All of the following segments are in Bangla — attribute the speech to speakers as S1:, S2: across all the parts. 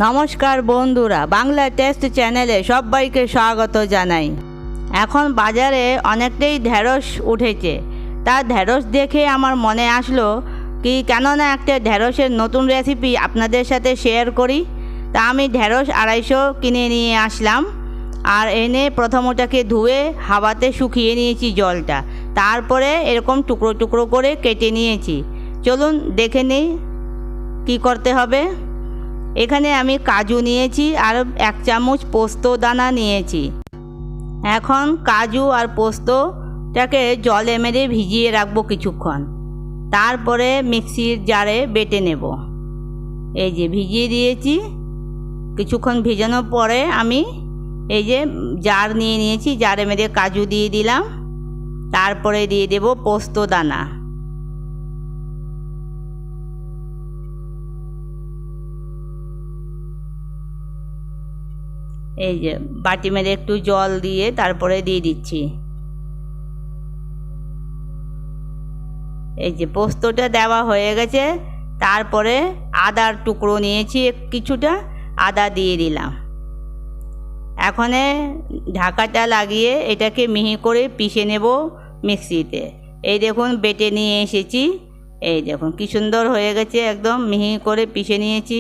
S1: নমস্কার বন্ধুরা, বাংলা টেস্ট চ্যানেলে সবাইকে স্বাগত জানাই। এখন বাজারে অনেকটাই ঢেঁড়স উঠেছে। তা ঢেঁড়স দেখে আমার মনে আসলো কি কেননা একটা ঢেঁড়সের নতুন রেসিপি আপনাদের সাথে শেয়ার করি। তা আমি ঢেঁড়স 250 কিনে নিয়ে আসলাম, আর এনে প্রথম ওটাকে ধুয়ে হাওয়াতে শুকিয়ে নিয়েছি জলটা। তারপরে এরকম টুকরো টুকরো করে কেটে নিয়েছি। চলুন দেখে নিই কী করতে হবে। এখানে আমি কাজু নিয়েছি আর 1 চামচ পোস্ত দানা নিয়েছি। এখন কাজু আর পোস্তটাকে জলে মেরে ভিজিয়ে রাখবো কিছুক্ষণ, তারপরে মিক্সির জারে বেটে নেব। এই যে ভিজিয়ে দিয়েছি, কিছুক্ষণ ভেজানোর পরে আমি এই যে জার নিয়ে নিয়েছি, জারে মেরে কাজু দিয়ে দিলাম, তারপরে দিয়ে দেব পোস্ত দানা। এই যে বাটি মেরে একটু জল দিয়ে তারপরে দিয়ে দিচ্ছি। এই যে পোস্তটা দেওয়া হয়ে গেছে, তারপরে আদার টুকরো নিয়েছি কিছুটা, আদা দিয়ে দিলাম। এখন ঢাকাটা লাগিয়ে এটাকে মিহি করে পিষে নেব মিক্সিতে। এই দেখুন বেটে নিয়ে এসেছি, এই দেখুন কি সুন্দর হয়ে গেছে, একদম মিহি করে পিষে নিয়েছি।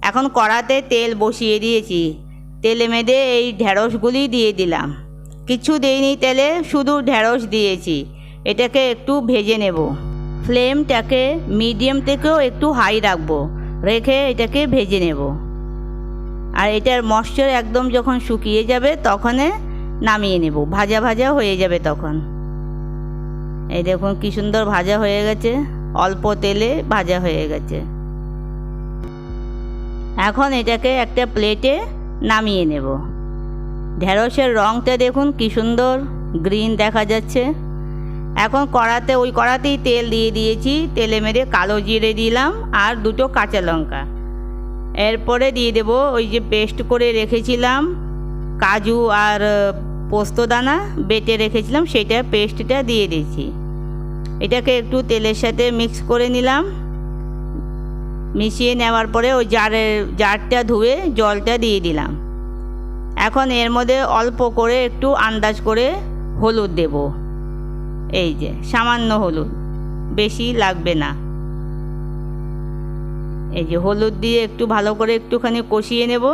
S1: এখন কড়াতে তেল বসিয়ে দিয়েছি, তেলে মেদে এই ঢেঁড়সগুলি দিয়ে দিলাম। কিছু দেইনি তেলে, শুধু ঢেঁড়স দিয়েছি। এটাকে একটু ভেজে নেব। ফ্লেমটাকে মিডিয়াম থেকেও একটু হাই রাখবো, রেখে এটাকে ভেজে নেব। আর এটার ময়েশ্চার একদম যখন শুকিয়ে যাবে তখন নামিয়ে নেব, ভাজা ভাজা হয়ে যাবে তখন। এই দেখুন কি সুন্দর ভাজা হয়ে গেছে, অল্প তেলে ভাজা হয়ে গেছে। এখন এটাকে একটা প্লেটে নামিয়ে নেব। ঢেঁড়সের রঙটা দেখুন কি সুন্দর গ্রিন দেখা যাচ্ছে। এখন ওই কড়াতেই তেল দিয়ে দিয়েছি, তেলে মেরে কালো জিরে দিলাম আর 2টো কাঁচা লঙ্কা। এরপরে দিয়ে দেব ওই যে পেস্ট করে রেখেছিলাম কাজু আর পোস্তদানা বেটে রেখেছিলাম, সেটা পেস্টটা দিয়ে দিয়েছি। এটাকে একটু তেলের সাথে মিক্স করে নিলাম। মিশিয়ে নেওয়ার পরে ওই জারটা ধুয়ে জলটা দিয়ে দিলাম। এখন এর মধ্যে অল্প করে একটু আন্দাজ করে হলুদ দেব। এই যে সামান্য হলুদ, বেশি লাগবে না। এই যে হলুদ দিয়ে একটু ভালো করে একটুখানি কষিয়ে নেব।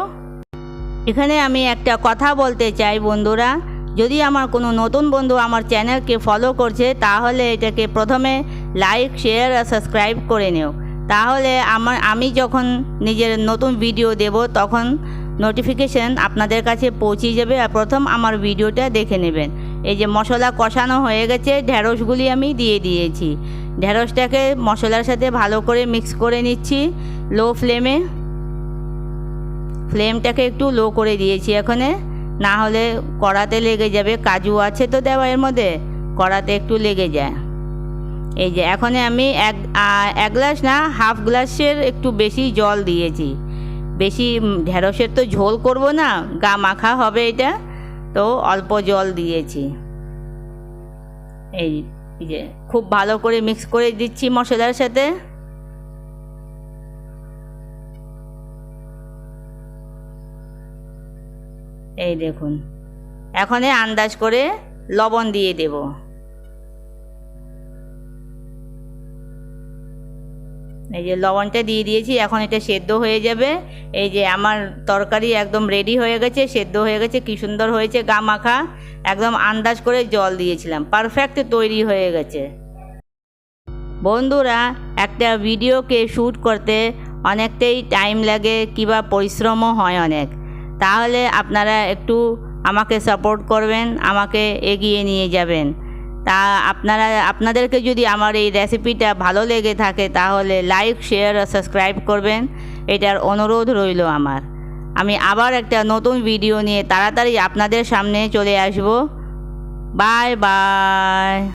S1: এখানে আমি একটা কথা বলতে চাই বন্ধুরা, যদি আমার কোনো নতুন বন্ধু আমার চ্যানেলকে ফলো করছে তাহলে এটাকে প্রথমে লাইক, শেয়ার আর সাবস্ক্রাইব করে নিও। তাহলে আমি যখন নিজের নতুন ভিডিও দেব তখন নোটিফিকেশান আপনাদের কাছে পৌঁছে যাবে, আর প্রথম আমার ভিডিওটা দেখে নেবেন। এই যে মশলা কষানো হয়ে গেছে, ঢেঁড়সগুলি আমি দিয়ে দিয়েছি। ঢেঁড়সটাকে মশলার সাথে ভালো করে মিক্স করে নিচ্ছি লো ফ্লেমে। ফ্লেমটাকে একটু লো করে দিয়েছি এখানে, না হলে কড়াতে লেগে যাবে। কাজু আছে তো দেওয়া এর মধ্যে, কড়াতে একটু লেগে যায়। এই যে এখন আমি এক গ্লাস না, হাফ গ্লাসের একটু বেশি জল দিয়েছি। বেশি ঢেঁড়সের তো ঝোল করব না, গা মাখা হবে এটা, তো অল্প জল দিয়েছি। এই যে খুব ভালো করে মিক্স করে দিচ্ছি মশলার সাথে। এই দেখুন এখন আন্দাজ করে লবণ দিয়ে দেব। এই যে লবণটা দিয়ে দিয়েছি, এখন এটা সেদ্ধ হয়ে যাবে। এই যে আমার তরকারি একদম রেডি হয়ে গেছে, সেদ্ধ হয়ে গেছে, কি সুন্দর হয়েছে গা মাখা। একদম আন্দাজ করে জল দিয়েছিলাম, পারফেক্ট তৈরি হয়ে গেছে। বন্ধুরা, একটা ভিডিওকে শ্যুট করতে অনেকটাই টাইম লাগে, কিংবা পরিশ্রমও হয় অনেক। তাহলে আপনারা একটু আমাকে সাপোর্ট করবেন, আমাকে এগিয়ে নিয়ে যাবেন। তা আপনাদেরকে যদি আমার এই রেসিপিটা ভালো লেগে থাকে তাহলে লাইক, শেয়ার আর সাবস্ক্রাইব করবেন, এটার অনুরোধ রইল আমার। আমি আবার একটা নতুন ভিডিও নিয়ে তাড়াতাড়ি আপনাদের সামনে চলে আসব। Bye bye.